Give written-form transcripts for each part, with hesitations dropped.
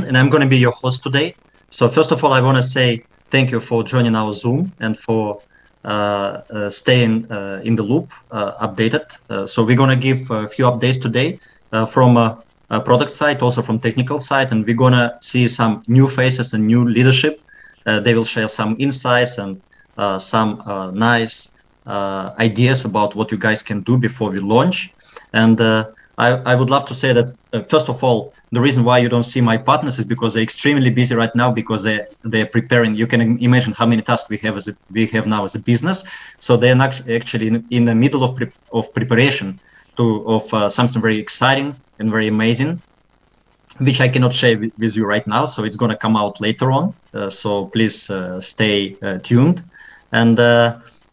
and I'm going to be your host today. So first of all, I want to say thank you for joining our Zoom and for staying in the loop, updated. So we're going to give a few updates today from a product side, also from technical side, and we're going to see some new faces and new leadership. They will share some insights and some nice ideas about what you guys can do before we launch. And I would love to say that, first of all, the reason why you don't see my partners is because they're extremely busy right now, because they're preparing. You can imagine how many tasks we have now as a business. So they're actually in the middle of preparation of something very exciting and very amazing, which I cannot share with you right now. So it's going to come out later on. So please stay tuned. And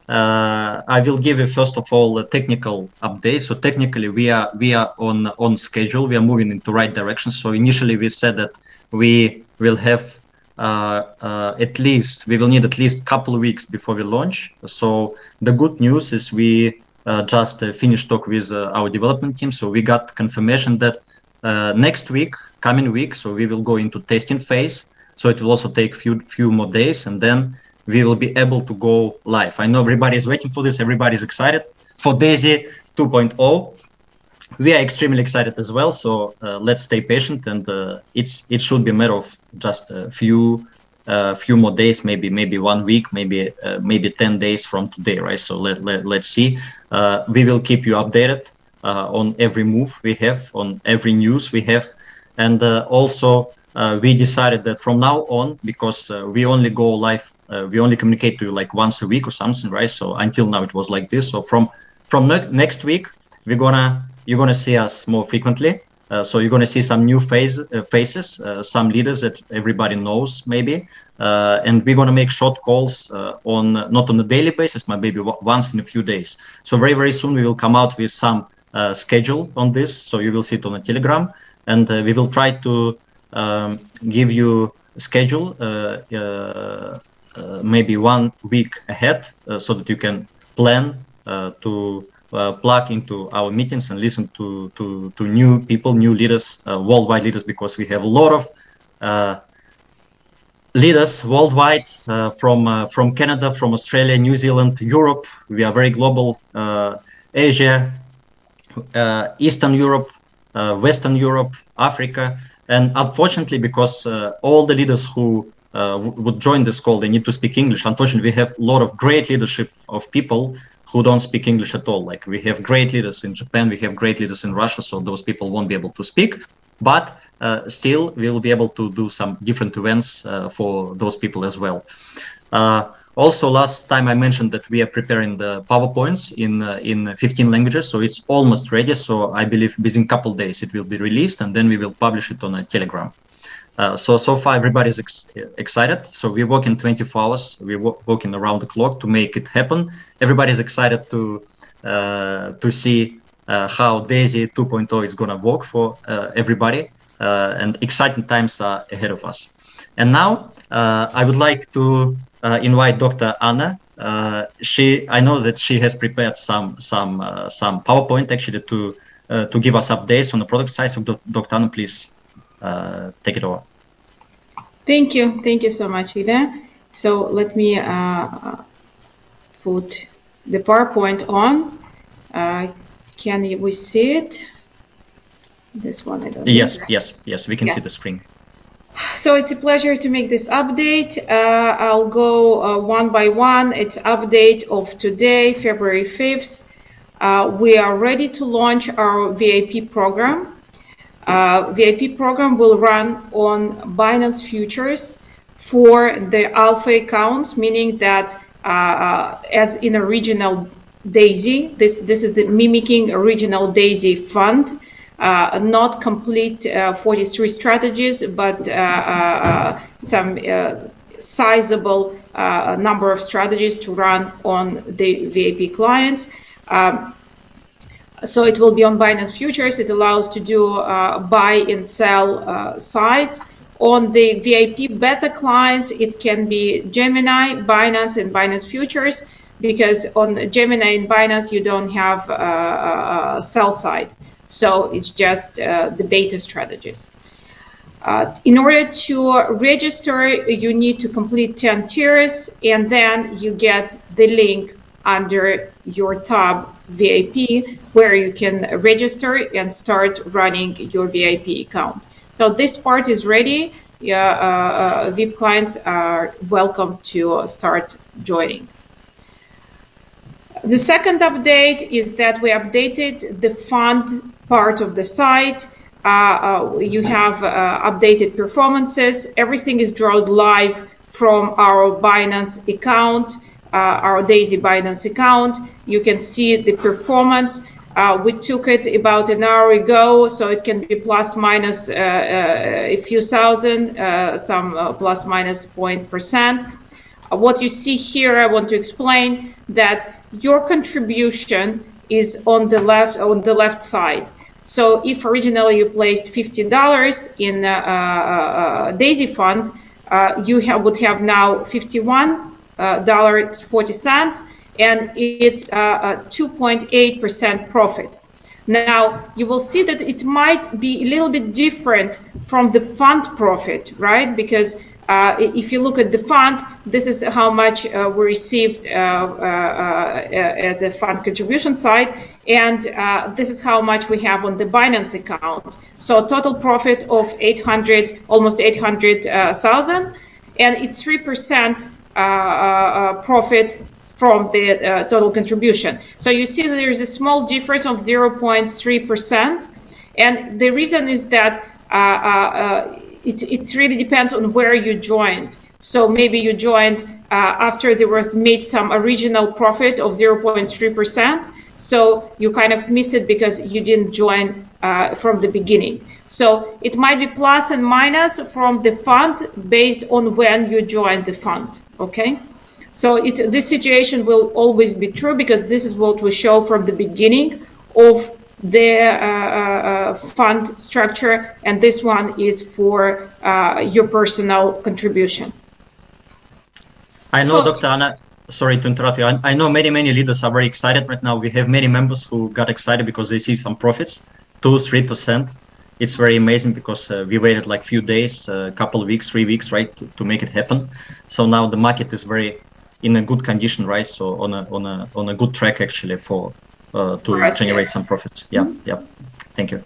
I will give you first of all a technical update. So technically we are on schedule. We are moving into right direction. So initially we said that we will have we will need at least a couple of weeks before we launch. So the good news is we just finished talk with our development team. So we got confirmation that coming week, so we will go into testing phase. So it will also take few more days, and then we will be able to go live. I know everybody is waiting for this. Everybody is excited for Daisy 2.0. We are extremely excited as well. So let's stay patient, and it should be a matter of just a few more days, maybe 1 week, maybe 10 days from today, right? So let's see. We will keep you updated on every move we have, on every news we have, and also we decided that from now on, because we only go live. We only communicate to you like once a week or something, right? So until now it was like this. So from next week, you're gonna see us more frequently. So you're gonna see some new faces, some leaders that everybody knows maybe, and we're gonna make short calls not on a daily basis, but maybe once in a few days. So very soon we will come out with some schedule on this. So you will see it on a Telegram, and we will try to give you a schedule. Maybe 1 week ahead, so that you can plan to plug into our meetings and listen to new people, new leaders, worldwide leaders, because we have a lot of leaders worldwide, from Canada, from Australia, New Zealand, Europe. We are very global. Asia, Eastern Europe, Western Europe, Africa, and unfortunately, because all the leaders who would join this call, they need to speak English. Unfortunately, we have a lot of great leadership of people who don't speak English at all. Like we have great leaders in Japan, we have great leaders in Russia, so those people won't be able to speak. But still, we will be able to do some different events for those people as well. Also, last time I mentioned that we are preparing the PowerPoints in 15 languages, so it's almost ready. So I believe within a couple of days it will be released, and then we will publish it on a Telegram. So far everybody's excited. So we're working 24 hours. We're working around the clock to make it happen. Everybody's excited to see how Daisy 2.0 is going to work for everybody, and exciting times are ahead of us. And now I would like to invite Dr. Anna. I know that she has prepared some PowerPoint actually to give us updates on the product side. So Dr. Anna, please. Take it over. Thank you so much, Ida. So let me put the PowerPoint on. Can we see it? This one, I don't Yes, think. yes, we can see the screen. So it's a pleasure to make this update. I'll go one by one. It's update of today, February 5th. We are ready to launch our VIP program. VIP program will run on Binance futures for the alpha accounts, meaning that as in original Daisy, this is the mimicking original Daisy fund, not complete 43 strategies, but some sizable number of strategies to run on the VIP clients. So it will be on Binance Futures. It allows to do buy and sell sides. On the VIP beta clients, it can be Gemini, Binance, and Binance Futures, because on Gemini and Binance, you don't have sell side. So it's just the beta strategies. In order to register, you need to complete 10 tiers, and then you get the link under your tab VIP, where you can register and start running your VIP account. So this part is ready. VIP clients are welcome to start joining. The second update is that we updated the fund part of the site. You have updated performances. Everything is drawn live from our Binance account, our Daisy Binance account. You can see the performance. We took it about an hour ago, so it can be plus minus a few thousand, some plus minus 0.%. What you see here, I want to explain that your contribution is on the left side. So if originally you placed $50 in Daisy Fund, you would have now $51.40, and it's a 2.8% profit. Now, you will see that it might be a little bit different from the fund profit, right? Because if you look at the fund, this is how much we received as a fund contribution side, and this is how much we have on the Binance account. So total profit of almost 800,000, and it's 3% profit from the total contribution. So you see that there is a small difference of 0.3%, and the reason is that it really depends on where you joined. So maybe you joined after there was made some original profit of 0.3%. So you kind of missed it because you didn't join from the beginning. So it might be plus and minus from the fund based on when you joined the fund, okay? So this situation will always be true because this is what we show from the beginning of the fund structure, and this one is for your personal contribution. I know, Dr. Anna, sorry to interrupt you. I know many leaders are very excited right now. We have many members who got excited because they see some profits, 2-3%. It's very amazing because we waited like few days, a couple of weeks, 3 weeks, right, to make it happen. So now the market is very in a good condition, right? So on a good track actually to generate some profits. Yeah, yeah. Thank you.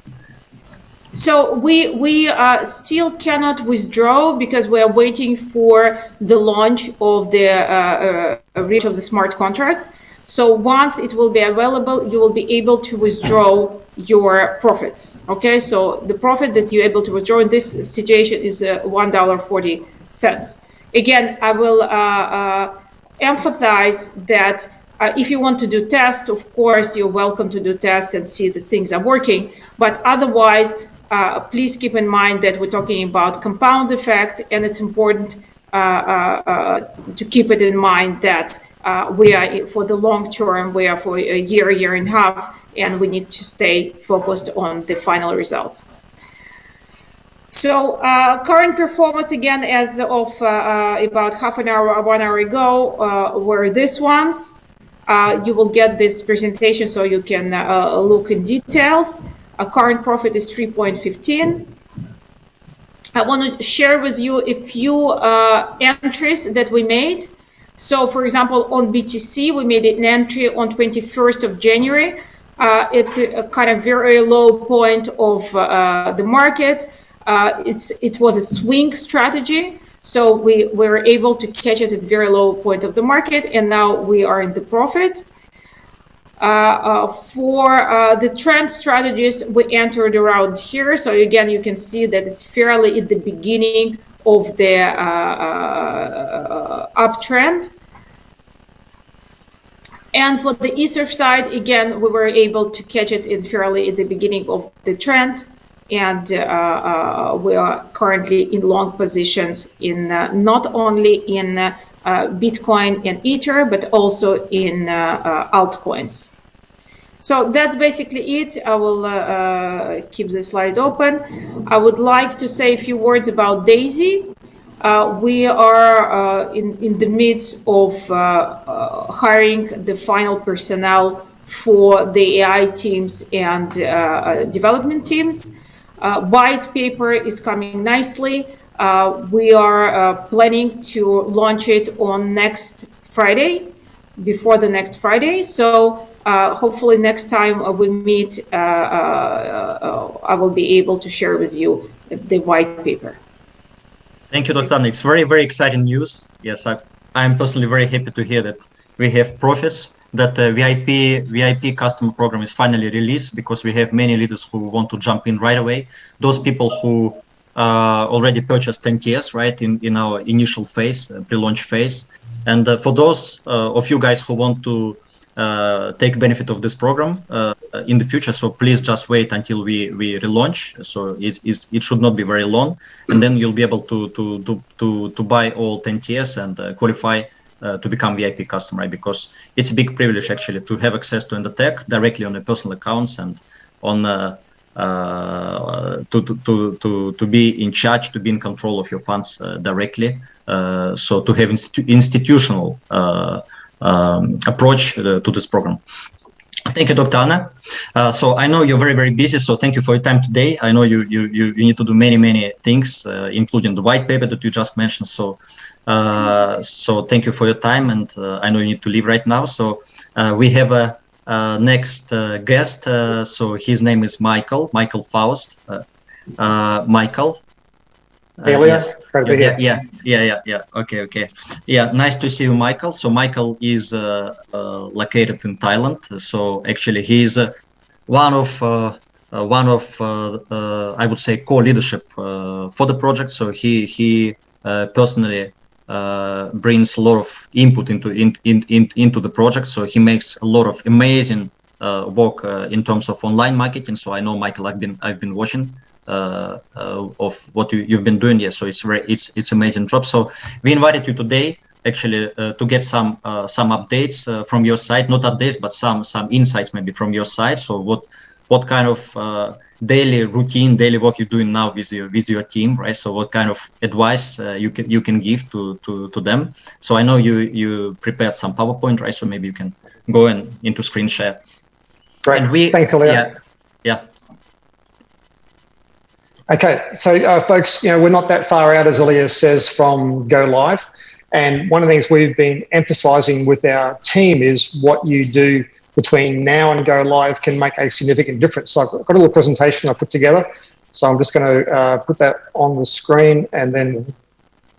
So we still cannot withdraw because we are waiting for the launch of the reach of the smart contract. So once it will be available, you will be able to withdraw your profits. Okay, so the profit that you're able to withdraw in this situation is $1.40. Again, I will emphasize that if you want to do test, of course, you're welcome to do test and see that things are working. But otherwise, please keep in mind that we're talking about compound effect, and it's important to keep it in mind that we are for the long term, we are for a year and a half, and we need to stay focused on the final results. So current performance, again, as of about half an hour, 1 hour ago, were these ones. You will get this presentation so you can look in details. Current profit is 3.15. I want to share with you a few entries that we made. So, for example, on BTC, we made an entry on 21st of January. It's a kind of very low point of the market. It was a swing strategy. So we were able to catch it at very low point of the market, and now we are in the profit. For the trend strategies, we entered around here. So again, you can see that it's fairly at the beginning of the uptrend. And for the Ether side, again, we were able to catch it fairly at the beginning of the trend. And we are currently in long positions in not only in Bitcoin and Ether, but also in altcoins. So that's basically it. I will keep the slide open. I would like to say a few words about Daisy. We are in the midst of hiring the final personnel for the AI teams and development teams. White paper is coming nicely. We are planning to launch it on next Friday, before the next Friday. So hopefully next time we meet, I will be able to share with you the white paper. Thank you, Dr. Anna. It's very, very exciting news. Yes, I'm personally very happy to hear that we have profits, that the VIP customer program is finally released, because we have many leaders who want to jump in right away. Those people who already purchased 10 tiers, right, in our initial phase, pre-launch phase. And for those of you guys who want to take benefit of this program in the future, so please just wait until we relaunch. So it should not be very long, and then you'll be able to buy all 10 tiers and qualify to become VIP customer, right? Because it's a big privilege actually to have access to Endotech directly on the personal accounts, and on to be in charge, to be in control of your funds directly. So to have institutional approach to this program. Thank you, Dr. Anna. So I know you're very, very busy, so thank you for your time today. I know you need to do many things, including the white paper that you just mentioned. So so thank you for your time, and I know you need to leave right now. So we have a next guest. So his name is Michael Faust. Michael. Yes. Yeah. Okay. Yeah, nice to see you, Michael. So Michael is located in Thailand. So actually, he's one of I would say co-leadership for the project. So he personally brings a lot of input into the project. So he makes a lot of amazing work in terms of online marketing. So I know, Michael, I've been watching of what you've been doing. Yes, so it's amazing job. So we invited you today actually to get some updates from your side, not updates, but some insights maybe from your side. So what kind of daily routine, daily work you're doing now with your team, right? So what kind of advice you can give to them. So I know you prepared some PowerPoint, right? So maybe you can go into screen share. Great. And thanks, Ilya. Yeah. Okay, so folks, we're not that far out, as Ilya says, from go live. And one of the things we've been emphasizing with our team is what you do between now and go live can make a significant difference. So I've got a little presentation I put together. So I'm just going to put that on the screen and then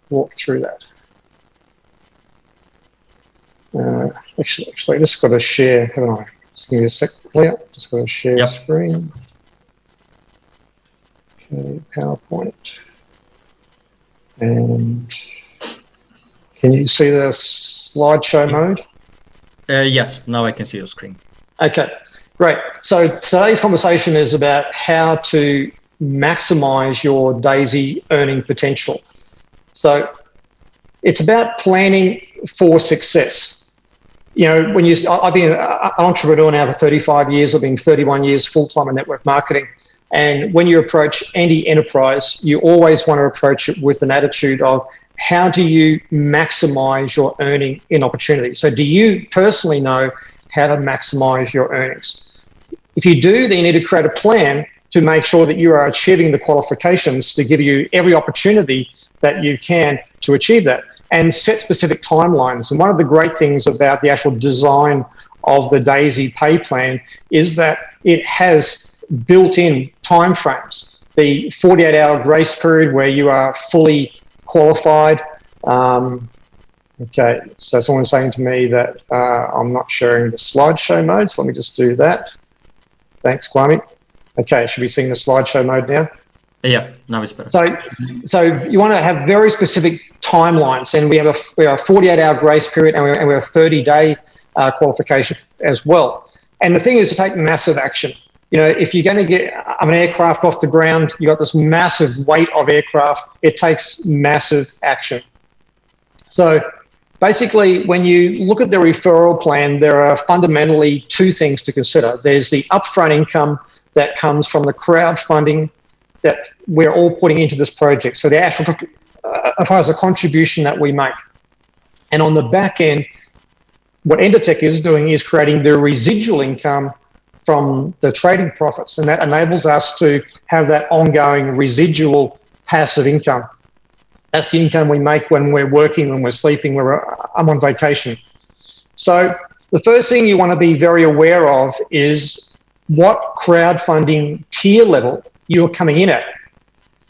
walk through that. Actually, I just got to share, haven't I? Just give me a sec, Ilya. Just got to share screen. Okay, PowerPoint. And can you see the slideshow mode? Yes, now I can see your screen. Okay, great. So today's conversation is about how to maximize your DAISY earning potential. So it's about planning for success. I've been an entrepreneur now for 35 years. I've been 31 years full-time in network marketing. And when you approach any enterprise, you always want to approach it with an attitude of how do you maximize your earning in opportunity? So do you personally know how to maximize your earnings? If you do, then you need to create a plan to make sure that you are achieving the qualifications to give you every opportunity that you can to achieve that, and set specific timelines. And one of the great things about the actual design of the DAISY pay plan is that it has built-in timeframes. The 48-hour grace period where you are fully qualified. Okay, so someone's saying to me that I'm not sharing the slideshow mode, so let me just do that. Thanks, Kwame. Okay, should we see the slideshow mode now? Yeah, now it's better. So you want to have very specific timelines, and we have a 48-hour grace period, and we have a 30-day qualification as well. And the thing is to take massive action. If you're going to get an aircraft off the ground, you got this massive weight of aircraft, it takes massive action. So basically, when you look at the referral plan, there are fundamentally two things to consider. There's the upfront income that comes from the crowdfunding that we're all putting into this project. So the actual, as far as a contribution that we make. And on the back end, what Endotech is doing is creating the residual income from the trading profits, and that enables us to have that ongoing residual passive income. That's the income we make when we're working, when we're sleeping, when I'm on vacation. So the first thing you want to be very aware of is what crowdfunding tier level you're coming in at.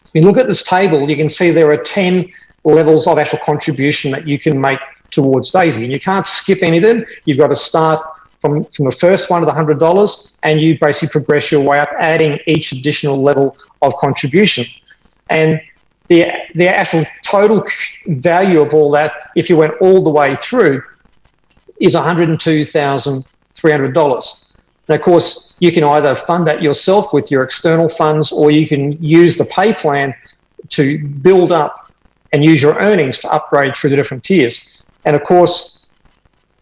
If you look at this table, you can see there are 10 levels of actual contribution that you can make towards Daisy, and you can't skip any of them. You've got to start from the first one of the $100, and you basically progress your way up, adding each additional level of contribution. And the actual total value of all that, if you went all the way through, is $102,300. And of course, you can either fund that yourself with your external funds, or you can use the pay plan to build up and use your earnings to upgrade through the different tiers. And of course,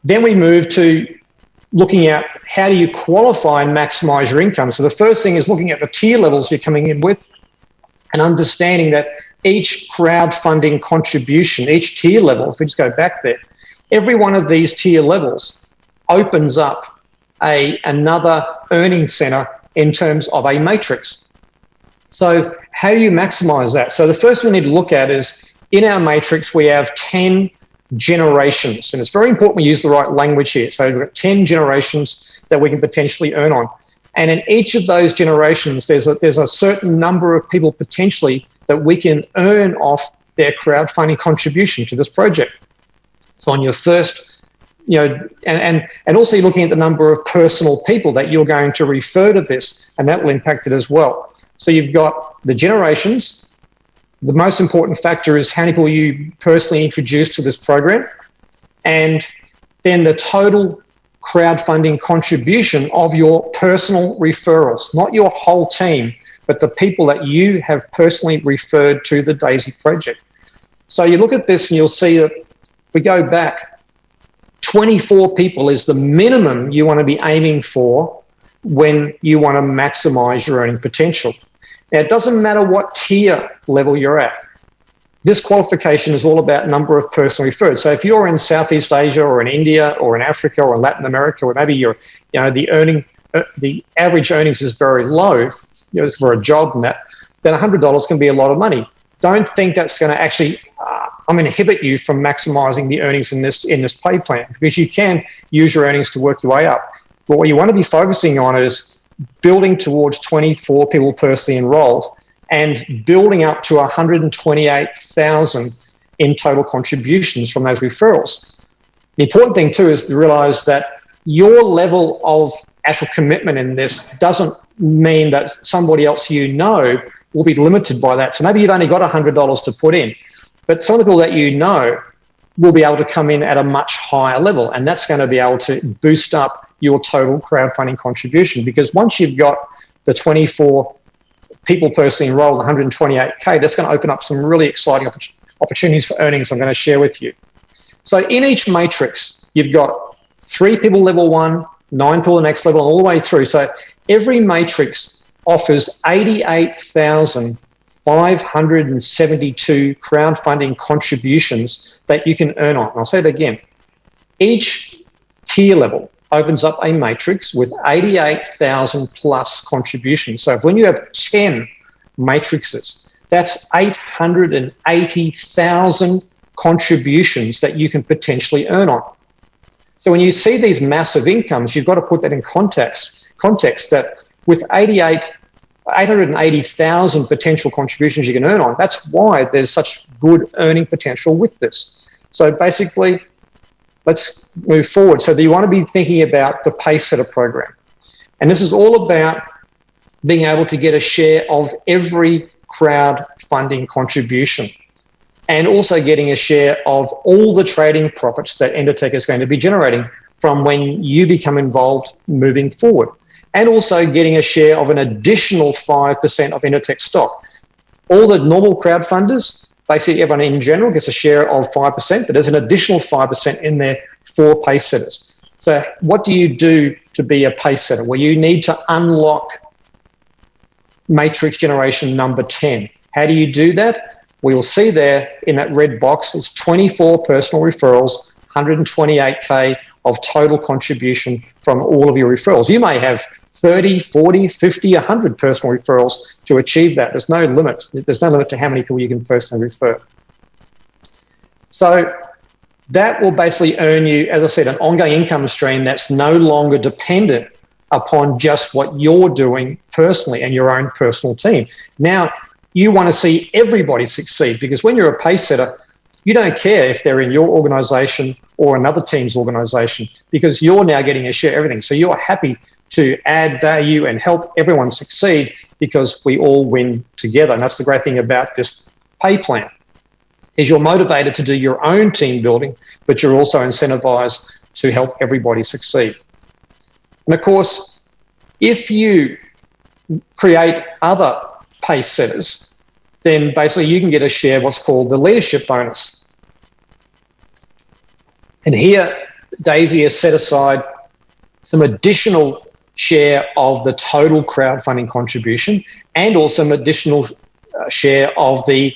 then we move to looking at how do you qualify and maximize your income. So the first thing is looking at the tier levels you're coming in with and understanding that each crowdfunding contribution, each tier level, if we just go back there, every one of these tier levels opens up another earning center in terms of a matrix. So how do you maximize that? So the first we need to look at is, in our matrix, we have 10 generations, and it's very important we use the right language here. So we've got 10 generations that we can potentially earn on. And in each of those generations, there's a certain number of people potentially that we can earn off their crowdfunding contribution to this project. So on your first, and also you're looking at the number of personal people that you're going to refer to this, and that will impact it as well. So you've got the generations. The most important factor is how many people you personally introduce to this program, and then the total crowdfunding contribution of your personal referrals, not your whole team, but the people that you have personally referred to the Daisy project. So you look at this and you'll see that we go back, 24 people is the minimum you want to be aiming for when you want to maximize your earning potential. Now, it doesn't matter what tier level you're at. This qualification is all about number of personal referred. So if you're in Southeast Asia or in India or in Africa or in Latin America, or maybe the average earnings is very low, for a job and that, then $100 can be a lot of money. Don't think that's going to actually inhibit you from maximizing the earnings in this pay plan, because you can use your earnings to work your way up. But what you want to be focusing on is building towards 24 people personally enrolled and building up to 128,000 in total contributions from those referrals. The important thing too is to realize that your level of actual commitment in this doesn't mean that somebody else will be limited by that. So maybe you've only got $100 to put in, but some of the people that will be able to come in at a much higher level, and that's going to be able to boost up your total crowdfunding contribution, because once you've got the 24 people personally enrolled, 128K, that's going to open up some really exciting opportunities for earnings I'm going to share with you. So in each matrix, you've got 3 people level 1, 9 people the next level, all the way through. So every matrix offers 88,572 crowdfunding contributions that you can earn on. And I'll say it again. Each tier level opens up a matrix with 88,000 plus contributions. So when you have 10 matrices, that's 880,000 contributions that you can potentially earn on. So when you see these massive incomes, you've got to put that in context that with 880,000 potential contributions you can earn on, that's why there's such good earning potential with this. So basically, let's move forward. So you want to be thinking about the pay setter program. And this is all about being able to get a share of every crowdfunding contribution, and also getting a share of all the trading profits that Endotech is going to be generating from when you become involved moving forward, and also getting a share of an additional 5% of Endotech stock. All the normal crowdfunders, basically everyone in general, gets a share of 5%, but there's an additional 5% in there for pay setters. So what do you do to be a pay setter? Well, you need to unlock matrix generation number 10. How do you do that? We'll see there in that red box, it's 24 personal referrals, 128K of total contribution from all of your referrals. You may have 30, 40, 50, 100 personal referrals to achieve that. There's no limit. There's no limit to how many people you can personally refer. So that will basically earn you, as I said, an ongoing income stream that's no longer dependent upon just what you're doing personally and your own personal team. Now, you want to see everybody succeed, because when you're a pace setter, you don't care if they're in your organization or another team's organization, because you're now getting a share of everything. So you're happy to add value and help everyone succeed, because we all win together. And that's the great thing about this pay plan, is you're motivated to do your own team building, but you're also incentivized to help everybody succeed. And of course, if you create other pace setters, then basically you can get a share of what's called the leadership bonus. And here, Daisy has set aside some additional share of the total crowdfunding contribution, and also an additional share of the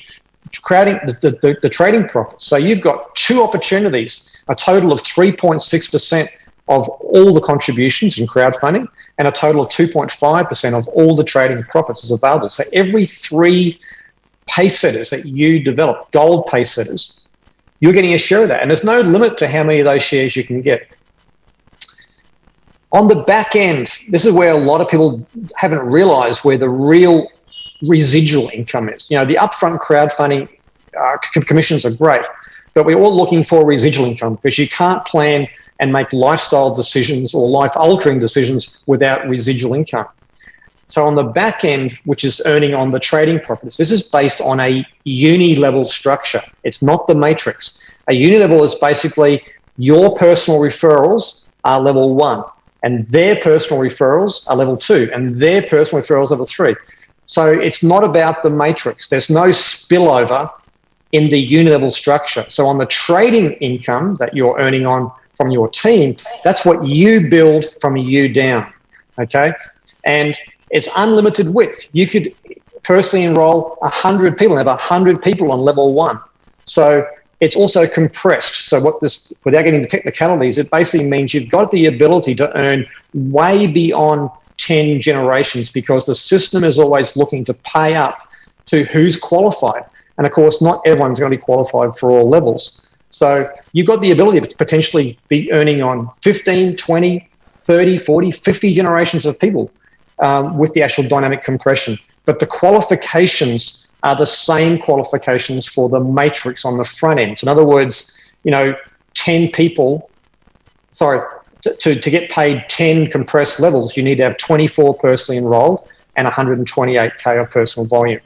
trading profits. So you've got two opportunities, a total of 3.6% of all the contributions in crowdfunding, and a total of 2.5% of all the trading profits is available. So every 3 pace setters that you develop, gold pace setters, you're getting a share of that. And there's no limit to how many of those shares you can get. On the back end, this is where a lot of people haven't realized where the real residual income is. You know, the upfront crowdfunding commissions are great, but we're all looking for residual income, because you can't plan and make lifestyle decisions or life-altering decisions without residual income. So on the back end, which is earning on the trading profits, this is based on a uni-level structure. It's not the matrix. A uni-level is basically your personal referrals are level 1, and their personal referrals are level 2, and their personal referrals level 3. So it's not about the matrix. There's no spillover in the uni-level structure. So on the trading income that you're earning on from your team, that's what you build from you down, okay? And it's unlimited width. You could personally enroll 100 people and have 100 people on level 1. So it's also compressed. So what this, without getting into technicalities, it basically means you've got the ability to earn way beyond 10 generations, because the system is always looking to pay up to who's qualified. And of course, not everyone's going to be qualified for all levels. So you've got the ability to potentially be earning on 15, 20, 30, 40, 50 generations of people with the actual dynamic compression. But the qualifications are the same qualifications for the matrix on the front end. So in other words, you know, 10 people, sorry, to get paid 10 compressed levels, you need to have 24 personally enrolled and 128K of personal volume.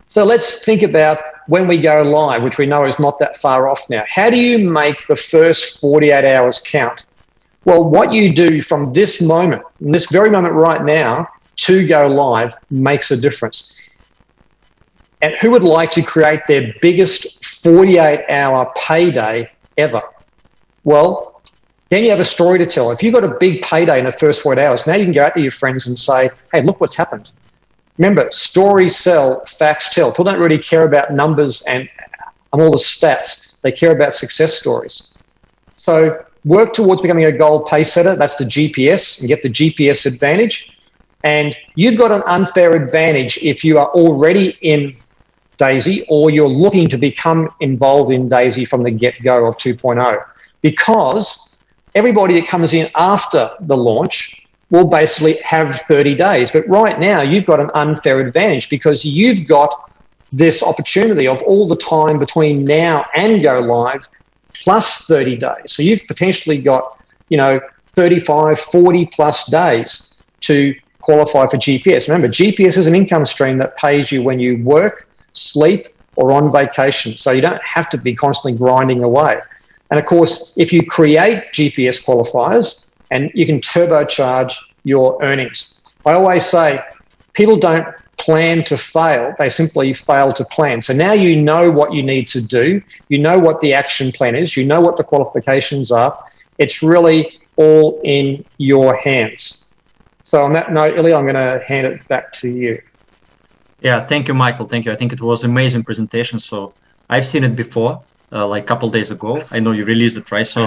So let's think about when we go live, which we know is not that far off now. How do you make the first 48 hours count? Well, what you do from this moment, in this very moment right now, to go live makes a difference. And who would like to create their biggest 48-hour payday ever? Well, then you have a story to tell. If you've got a big payday in the first 48 hours, now you can go out to your friends and say, hey, look what's happened. Remember, stories sell, facts tell. People don't really care about numbers and all the stats. They care about success stories. So work towards becoming a gold pace setter. That's the GPS, and get the GPS advantage. And you've got an unfair advantage if you are already in Daisy, or you're looking to become involved in Daisy from the get-go of 2.0, because everybody that comes in after the launch will basically have 30 days. But right now, you've got an unfair advantage, because you've got this opportunity of all the time between now and go live, plus 30 days. So you've potentially got, you know, 35, 40 plus days to qualify for GPS. Remember, GPS is an income stream that pays you when you work, sleep, or on vacation. So you don't have to be constantly grinding away. And of course, if you create GPS qualifiers, and you can turbocharge your earnings. I always say people don't plan to fail, they simply fail to plan. So now you know what you need to do, you know what the action plan is, you know what the qualifications are. It's really all in your hands. So on that note, Ilya, I'm going to hand it back to you. Yeah, thank you, Michael. Thank you. I think it was an amazing presentation. So I've seen it before, like a couple days ago. I know you released it, right? So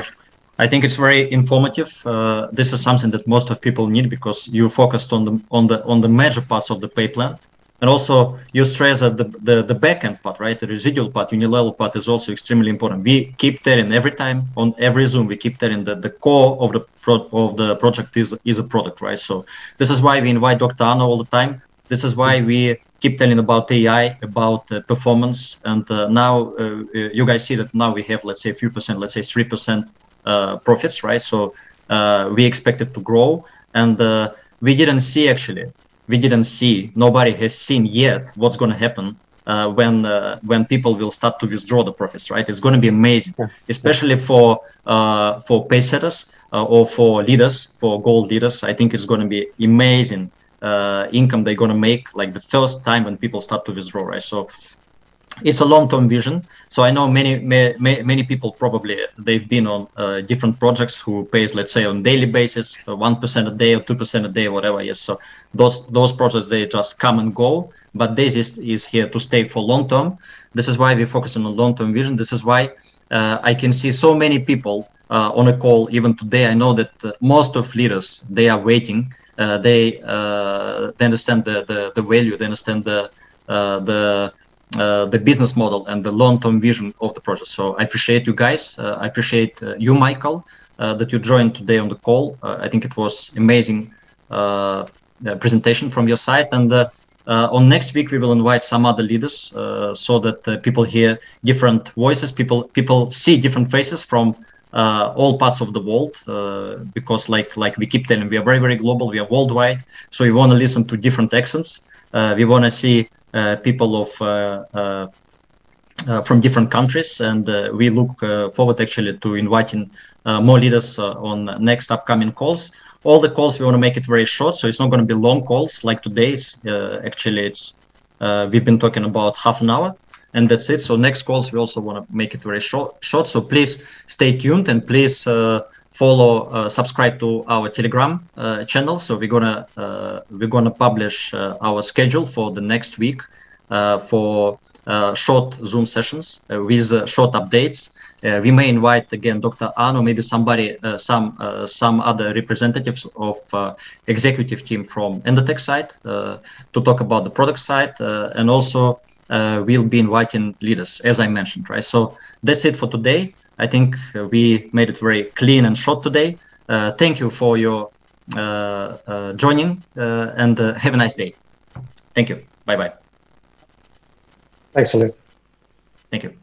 I think it's very informative. This is something that most of people need because you focused on the major parts of the pay plan, and also you stress that the back end part, right? The residual part, unilevel part is also extremely important. We keep telling every time on every Zoom, we keep telling that the core of the project is a product, right? So this is why we invite Dr. Anna all the time. This is why we keep telling about AI, about performance, and now you guys see that now we have, let's say, a few percent, let's say 3%. Profits, right? So we expect it to grow, and we didn't see nobody has seen yet what's going to happen when people will start to withdraw the profits, right? It's going to be amazing, especially for pay setters or for leaders, for gold leaders. I think it's going to be amazing income they're going to make like the first time when people start to withdraw, right? So it's a long-term vision. So I know many people probably they've been on different projects who pays, let's say, on daily basis, 1% a day or 2% a day, whatever. Yes. So those projects, they just come and go. But this is here to stay for long term. This is why we focus on a long-term vision. This is why I can see so many people on a call even today. I know that most of leaders, they are waiting. They understand the value. They understand the business model and the long-term vision of the project. So I appreciate you guys. I appreciate you, Michael, that you joined today on the call. I think it was amazing presentation from your side. And on next week, we will invite some other leaders so that people hear different voices. People see different faces from all parts of the world, because like we keep telling, we are very, very global. We are worldwide. So we want to listen to different accents. We want to see people from different countries, and we look forward actually to inviting more leaders on next upcoming calls. All the calls we want to make it very short, so it's not going to be long calls like today's. Actually, it's we've been talking about half an hour, and that's it. So next calls we also want to make it very short. So please stay tuned, and please follow, subscribe to our Telegram channel. So we're gonna publish our schedule for the next week for short Zoom sessions with short updates. We may invite again Dr. Ano, maybe somebody, some other representatives of executive team from Endotech side to talk about the product side, and also we'll be inviting leaders, as I mentioned, right? So that's it for today. I think we made it very clean and short today. Thank you for your joining, and have a nice day. Thank you. Bye-bye. Thanks, Lou. Thank you.